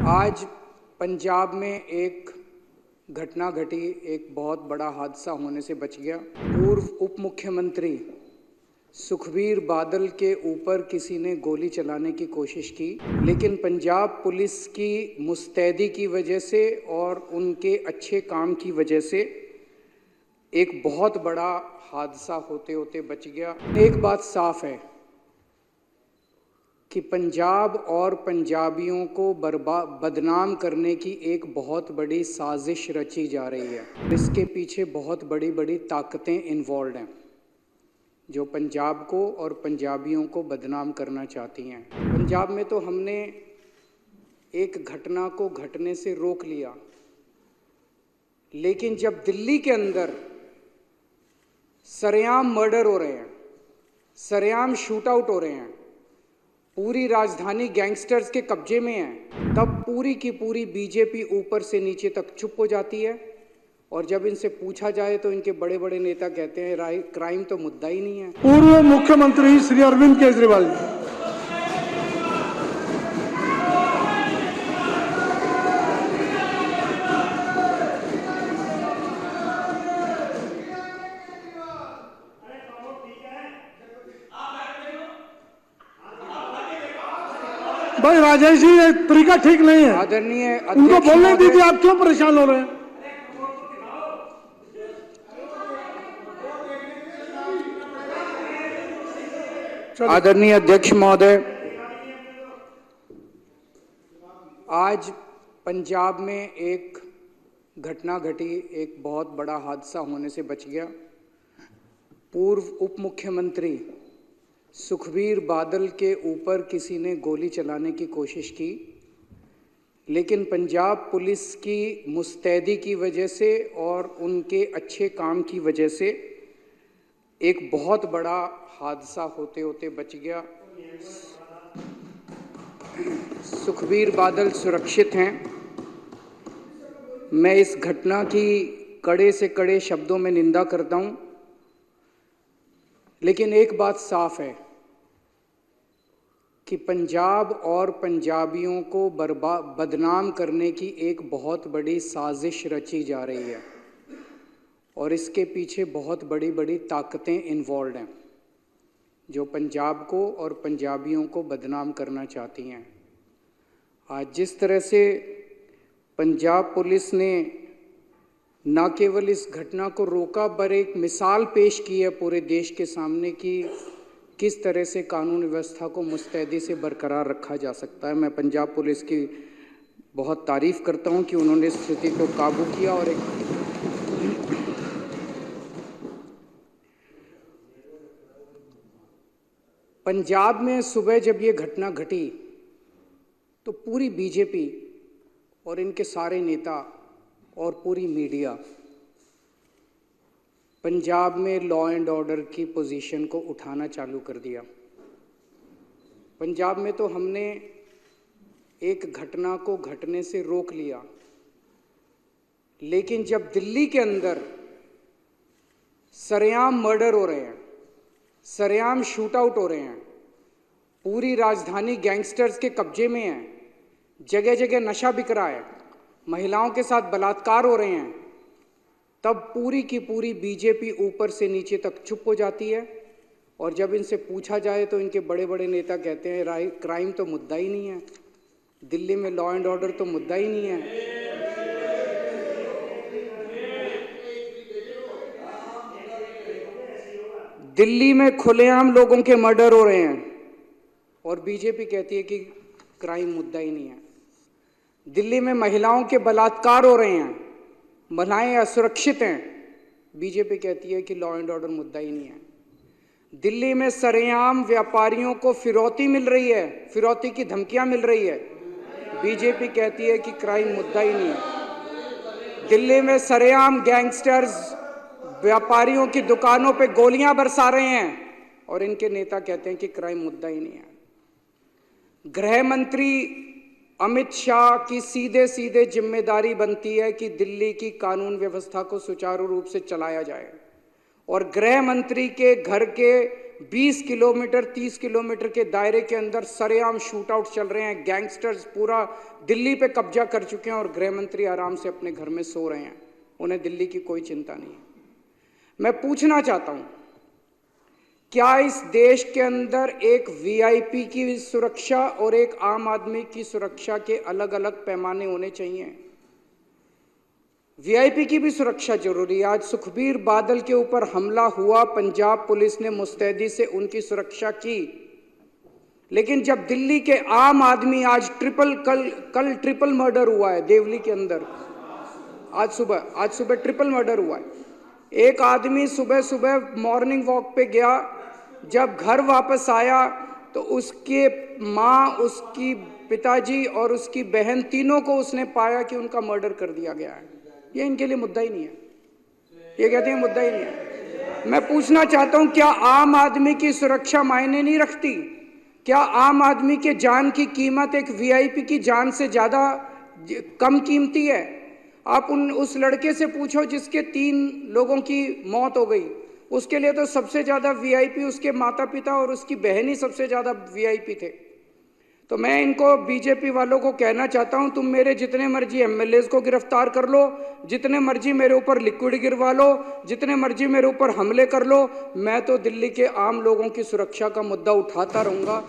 आज पंजाब में एक घटना घटी, एक बहुत बड़ा हादसा होने से बच गया। पूर्व उप मुख्यमंत्री सुखबीर बादल के ऊपर किसी ने गोली चलाने की कोशिश की, लेकिन पंजाब पुलिस की मुस्तैदी की वजह से और उनके अच्छे काम की वजह से एक बहुत बड़ा हादसा होते होते बच गया। एक बात साफ है कि पंजाब और पंजाबियों को बदनाम करने की एक बहुत बड़ी साजिश रची जा रही है। इसके पीछे बहुत बड़ी बड़ी ताकतें इन्वॉल्व हैं जो पंजाब को और पंजाबियों को बदनाम करना चाहती हैं। पंजाब में तो हमने एक घटना को घटने से रोक लिया, लेकिन जब दिल्ली के अंदर सरेआम मर्डर हो रहे हैं, सरेआम शूट आउट हो रहे हैं, पूरी राजधानी गैंगस्टर्स के कब्जे में है, तब पूरी की पूरी बीजेपी ऊपर से नीचे तक चुप हो जाती है। और जब इनसे पूछा जाए तो इनके बड़े बड़े नेता कहते हैं क्राइम तो मुद्दा ही नहीं है। पूर्व मुख्यमंत्री श्री अरविंद केजरीवाल जी। भाई राजेश जी, ये तरीका ठीक नहीं है। आदरणीय उनको बोलने दीजिए, आप क्यों परेशान हो रहे हैं? आदरणीय अध्यक्ष महोदय, आज पंजाब में एक घटना घटी, एक बहुत बड़ा हादसा होने से बच गया। पूर्व उप मुख्यमंत्री सुखबीर बादल के ऊपर किसी ने गोली चलाने की कोशिश की, लेकिन पंजाब पुलिस की मुस्तैदी की वजह से और उनके अच्छे काम की वजह से एक बहुत बड़ा हादसा होते होते बच गया। सुखबीर बादल सुरक्षित हैं। मैं इस घटना की कड़े से कड़े शब्दों में निंदा करता हूं, लेकिन एक बात साफ है कि पंजाब और पंजाबियों को बदनाम करने की एक बहुत बड़ी साजिश रची जा रही है और इसके पीछे बहुत बड़ी बड़ी ताकतें इन्वॉल्व हैं जो पंजाब को और पंजाबियों को बदनाम करना चाहती हैं। आज जिस तरह से पंजाब पुलिस ने न केवल इस घटना को रोका, पर एक मिसाल पेश की है पूरे देश के सामने कि किस तरह से कानून व्यवस्था को मुस्तैदी से बरकरार रखा जा सकता है। मैं पंजाब पुलिस की बहुत तारीफ करता हूं कि उन्होंने स्थिति को काबू किया। और एक पंजाब में सुबह जब ये घटना घटी तो पूरी बीजेपी और इनके सारे नेता और पूरी मीडिया पंजाब में लॉ एंड ऑर्डर की पोजीशन को उठाना चालू कर दिया। पंजाब में तो हमने एक घटना को घटने से रोक लिया, लेकिन जब दिल्ली के अंदर सरेआम मर्डर हो रहे हैं, सरेआम शूट आउट हो रहे हैं, पूरी राजधानी गैंगस्टर्स के कब्जे में है, जगह जगह नशा बिक रहा है, महिलाओं के साथ बलात्कार हो रहे हैं, तब पूरी की पूरी बीजेपी ऊपर से नीचे तक चुप हो जाती है। और जब इनसे पूछा जाए तो इनके बड़े बड़े नेता कहते हैं क्राइम तो मुद्दा ही नहीं है, दिल्ली में लॉ एंड ऑर्डर तो मुद्दा ही नहीं है। दिल्ली में खुलेआम लोगों के मर्डर हो रहे हैं और बीजेपी कहती है कि क्राइम मुद्दा ही नहीं है। दिल्ली में महिलाओं के बलात्कार हो रहे हैं, महिलाएं असुरक्षित हैं, बीजेपी कहती है कि लॉ एंड ऑर्डर मुद्दा ही नहीं है। दिल्ली में सरेआम व्यापारियों को फिरौती मिल रही है, फिरौती की धमकियां मिल रही है, बीजेपी कहती है कि क्राइम मुद्दा ही नहीं है। दिल्ली में सरेआम गैंगस्टर्स व्यापारियों की दुकानों पे गोलियां बरसा रहे हैं और इनके नेता कहते हैं कि क्राइम मुद्दा ही नहीं है। गृह मंत्री अमित शाह की सीधे सीधे जिम्मेदारी बनती है कि दिल्ली की कानून व्यवस्था को सुचारू रूप से चलाया जाए, और गृह मंत्री के घर के 20 किलोमीटर 30 किलोमीटर के दायरे के अंदर सरेआम शूट आउट चल रहे हैं, गैंगस्टर्स पूरा दिल्ली पे कब्जा कर चुके हैं और गृह मंत्री आराम से अपने घर में सो रहे हैं, उन्हें दिल्ली की कोई चिंता नहीं है। मैं पूछना चाहता हूं, क्या इस देश के अंदर एक वीआईपी की सुरक्षा और एक आम आदमी की सुरक्षा के अलग अलग पैमाने होने चाहिए? वीआईपी की भी सुरक्षा जरूरी है। आज सुखबीर बादल के ऊपर हमला हुआ, पंजाब पुलिस ने मुस्तैदी से उनकी सुरक्षा की, लेकिन जब दिल्ली के आम आदमी आज कल ट्रिपल मर्डर हुआ है देवली के अंदर, आज सुबह ट्रिपल मर्डर हुआ है। एक आदमी सुबह सुबह मॉर्निंग वॉक पे गया, जब घर वापस आया तो उसके माँ, उसकी पिताजी और उसकी बहन तीनों को उसने पाया कि उनका मर्डर कर दिया गया है। ये इनके लिए मुद्दा ही नहीं है, ये कहते हैं मुद्दा ही नहीं है। मैं पूछना चाहता हूं, क्या आम आदमी की सुरक्षा मायने नहीं रखती? क्या आम आदमी के जान की कीमत एक वीआईपी की जान से ज्यादा कम कीमती है? आप उस लड़के से पूछो जिसके 3 लोगों की मौत हो गई, उसके लिए तो सबसे ज्यादा वीआईपी उसके माता पिता और उसकी बहन ही सबसे ज्यादा वीआईपी थे। तो मैं इनको बीजेपी वालों को कहना चाहता हूं, तुम मेरे जितने मर्जी एमएलएज को गिरफ्तार कर लो, जितने मर्जी मेरे ऊपर लिक्विड गिरवा लो, जितने मर्जी मेरे ऊपर हमले कर लो, मैं तो दिल्ली के आम लोगों की सुरक्षा का मुद्दा उठाता रहूंगा।